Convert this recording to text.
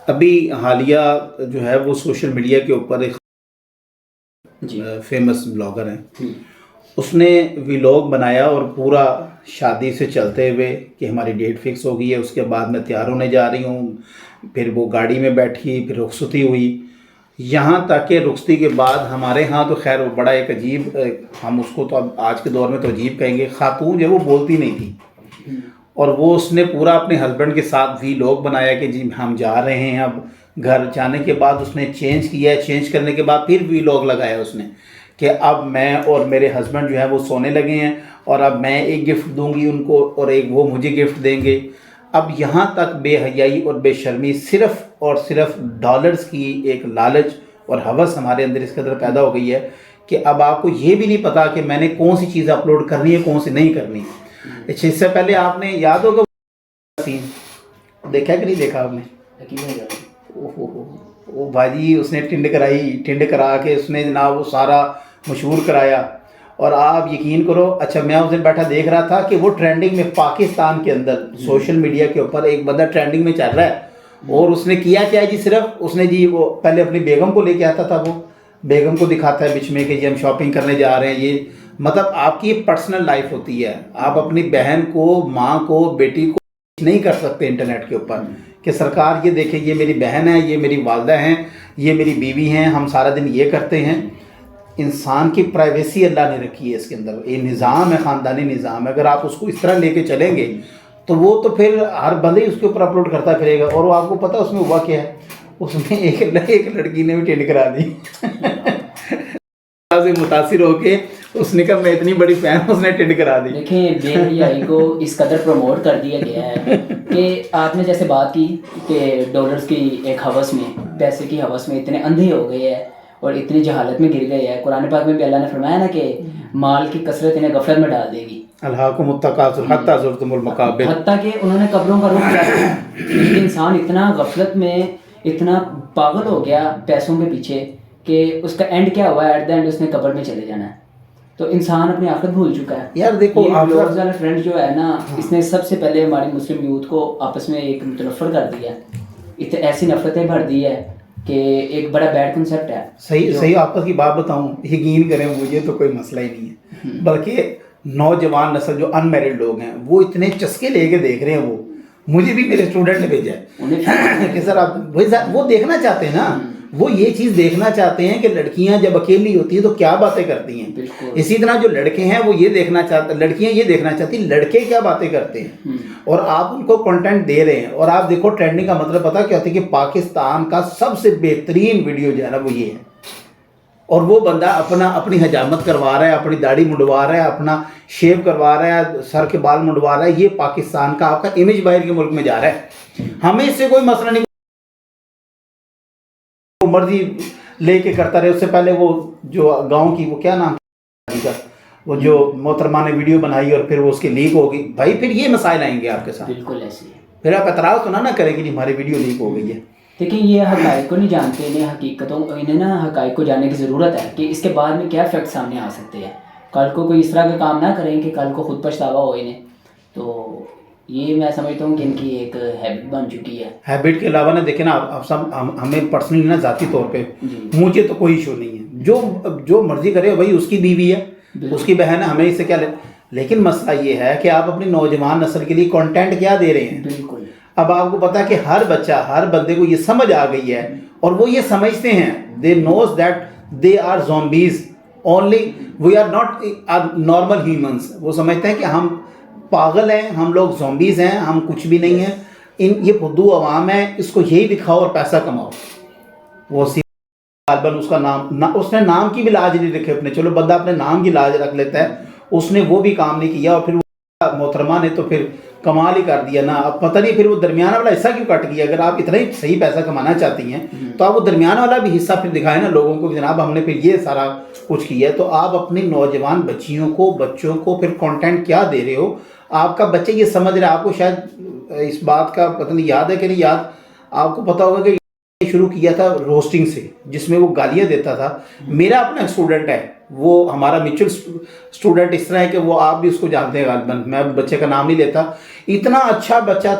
ابھی حالیہ جو ہے وہ سوشل میڈیا کے اوپر ایک فیمس بلاگر ہیں، اس نے ویلاگ بنایا اور پورا شادی سے چلتے ہوئے کہ ہماری ڈیٹ فکس ہو گئی ہے، اس کے بعد میں تیار ہونے جا رہی ہوں، پھر وہ گاڑی میں بیٹھی، پھر رخصتی ہوئی، یہاں تک کہ رخصتی کے بعد ہمارے ہاں تو خیر وہ بڑا ایک عجیب، ہم اس کو تو اب آج کے دور میں تو عجیب کہیں گے، خاتون جو وہ بولتی نہیں تھی، اور وہ اس نے پورا اپنے ہسبینڈ کے ساتھ ویلاگ بنایا کہ جی ہم جا رہے ہیں، اب گھر جانے کے بعد اس نے چینج کیا ہے، چینج کرنے کے بعد پھر ویلاگ لگایا اس نے کہ اب میں اور میرے ہسبینڈ جو ہے وہ سونے لگے ہیں، اور اب میں ایک گفٹ دوں گی ان کو اور ایک وہ مجھے گفٹ دیں گے۔ اب یہاں تک بے حیائی اور بے شرمی صرف اور صرف ڈالرز کی ایک لالچ اور ہوس ہمارے اندر اس قدر پیدا ہو گئی ہے کہ اب آپ کو یہ بھی نہیں پتا کہ میں نے کون سی چیز اپلوڈ کرنی ہے، کون سی نہیں کرنی۔ اچھا، اس سے پہلے آپ نے یاد ہوگا دیکھا کہ نہیں دیکھا آپ نے؟ وہ بھاجی اس نے ٹنڈ کرا کے اس نے جناب وہ سارا مشہور کرایا، اور آپ یقین کرو، اچھا میں اس دن بیٹھا دیکھ رہا تھا کہ وہ ٹرینڈنگ میں پاکستان کے اندر سوشل میڈیا کے اوپر ایک بندہ ٹرینڈنگ میں چل رہا ہے، اور اس نے کیا کیا جی، صرف اس نے جی وہ پہلے اپنی بیگم کو لے کے آتا تھا، وہ بیگم کو دکھاتا ہے بیچ میں کہ جی ہم شاپنگ کرنے جا رہے ہیں، یہ مطلب آپ کی ایک پرسنل لائف ہوتی ہے، آپ اپنی بہن کو، ماں کو، بیٹی کو نہیں کر سکتے انٹرنیٹ کے اوپر کہ سرکار یہ دیکھیں یہ میری بہن ہے، یہ میری والدہ ہیں، یہ میری بیوی ہیں، ہم سارا دن یہ کرتے ہیں۔ انسان کی پرائیویسی اللہ نے رکھی ہے اس کے اندر، یہ نظام ہے، خاندانی نظام ہے، اگر آپ اس کو اس طرح لے کے چلیں گے تو وہ تو پھر ہر بندے اس کے اوپر اپلوڈ کرتا پھرے گا، اور وہ آپ کو پتہ اس میں ہوا کیا ہے، اس میں ایک لڑکی نے بھی ٹینڈ کرا دی سے متاثر ہو کے اس نے کہا میں اتنی بڑی فین ہوں، اس نے ٹینڈ کرا دی۔ دیکھیں بے حیائی کو اس قدر پروموٹ کر دیا گیا ہے کہ آپ نے جیسے بات کی کہ ڈالرز کی ایک ہوس میں، پیسے کی ہوس میں اتنے اندھے ہو گئے ہیں اور اتنی جہالت میں گر گئے ہیں۔ قرآن پاک میں بھی اللہ نے فرمایا نا کہ مال کی کثرت انہیں غفلت میں ڈال دے گی، الہاکم التکاثر حتی زرتم المقابر، حتیٰ کہ انہوں نے قبروں کا رخ کیا کیا۔ انسان اتنا غفلت میں، اتنا پاگل ہو گیا پیسوں کے پیچھے کہ اس کا اینڈ کیا ہوا ہے، ایٹ دا اینڈ اس نے قبر میں چلے جانا ہے۔ تو انسان اپنی آخرت بھول چکا ہے۔ یار دیکھو بلاگز والا ٹرینڈ جو ہے نا، اس نے سب سے پہلے ہماری مسلم یوتھ کو آپس میں ایک متنفر کر دیا ہے، ایسی نفرتیں بھر دی ہے کہ ایک بڑا بیڈ کنسیپٹ ہے۔ صحیح آپس کی بات بتاؤں، یقین کریں مجھے تو کوئی مسئلہ ہی نہیں ہے، بلکہ نوجوان نسل جو ان میرڈ لوگ ہیں وہ اتنے چسکے لے کے دیکھ رہے ہیں، وہ مجھے بھی میرے اسٹوڈنٹ نے بھیجا ہے کہ سر آپ وہ دیکھنا چاہتے ہیں نا، وہ یہ چیز دیکھنا چاہتے ہیں کہ لڑکیاں جب اکیلی ہوتی ہیں تو کیا باتیں کرتی ہیں، اسی طرح جو لڑکے ہیں وہ یہ دیکھنا چاہتے، لڑکیاں یہ دیکھنا چاہتی ہیں لڑکے کیا باتیں کرتے ہیں، اور آپ ان کو کنٹینٹ دے رہے ہیں۔ اور آپ دیکھو ٹرینڈنگ کا مطلب پتہ کیا ہوتا ہے کہ پاکستان کا سب سے بہترین ویڈیو جو ہے نا وہ یہ ہے، اور وہ بندہ اپنی حجامت کروا رہا ہے، اپنی داڑھی منڈوا رہا ہے، اپنا شیو کروا رہا ہے، سر کے بال منڈوا رہا ہے، یہ پاکستان کا آپ کا امیج باہر کے ملک میں جا رہا ہے۔ ہمیں اس سے کوئی مسئلہ نہیں، مرضی لے کے کرتا رہے۔ اس سے پہلے وہ جو گاؤں کی وہ کیا نام کا وہ جو محترمہ نے ویڈیو بنائی اور پھر وہ اس کی لیک ہوگی، بھائی پھر یہ مسائل آئیں گے آپ کے ساتھ، بالکل ایسے ہے، پھر آپ اعتراض تو نہ کریں کہ ہماری ویڈیو لیک ہو گئی ہے۔ دیکھیں یہ حقائق کو نہیں جانتے، انہیں نا حقائق کو جاننے کی ضرورت ہے کہ اس کے بعد میں کیا فیکٹ سامنے آ سکتے ہیں۔ کل کو کوئی اس طرح کا کام نہ کریں کہ کل کو خود پچھتاوا ہو انہیں۔ تو یہ میں سمجھتا ہوں کہ ان کی ایک ہیبٹ بن چکی ہے۔ ہیبٹ کے علاوہ نا دیکھیں نا آپ سب، ہمیں پرسنلی نا ذاتی طور پہ مجھے تو کوئی ایشو نہیں ہے، جو مرضی کرے بھائی، اس کی بیوی ہے، اس کی بہن ہے، ہمیں اس سے کیا لیکن مسئلہ یہ ہے کہ آپ اپنی نوجوان نسل کے لیے کنٹینٹ کیا دے رہے ہیں۔ بالکل، اب آپ کو پتا ہے کہ ہر بچہ، ہر بندے کو یہ سمجھ آ گئی ہے، اور وہ یہ سمجھتے ہیں، they knows that they are zombies only, we are not normal humans۔ وہ سمجھتے ہیں کہ ہم پاگل ہیں، ہم لوگ زومبیز ہیں، ہم کچھ بھی نہیں ہیں، یہ فدو عوام ہے، اس کو یہی دکھاؤ اور پیسہ کماؤ۔ وہ غالباً اس کا نام، اس نے نام کی بھی لاج نہیں رکھے اپنے، چلو بندہ اپنے نام کی لاج رکھ لیتا ہے، اس نے وہ بھی کام نہیں کیا، اور پھر محترمہ نے تو پھر کمال ہی کر دیا نا۔ اب پتہ نہیں پھر وہ درمیانہ والا حصہ کیوں کٹ گیا؟ اگر آپ اتنا ہی صحیح پیسہ کمانا چاہتی ہیں تو آپ وہ درمیانہ والا بھی حصہ پھر دکھائیں نا لوگوں کو کہ جناب ہم نے پھر یہ سارا کچھ کیا ہے۔ تو آپ اپنی نوجوان بچوں کو پھر کنٹینٹ کیا دے رہے ہو؟ آپ کا بچہ یہ سمجھ رہا ہے، آپ کو شاید اس بات کا پتہ نہیں یاد ہے کہ نہیں یاد، آپ کو پتہ ہوگا کہ شروع کیا تھا روسٹنگ سے، جس میں وہ گالیاں دیتا تھا۔ میرا اپنا اسٹوڈنٹ ہے، وہ ہمارا میچل اسٹوڈنٹ اس طرح ہے کہ وہ آپ بھی اس کو جانتے ہیں غالباً، میں بچے کا نام نہیں لیتا، اتنا اچھا بچہ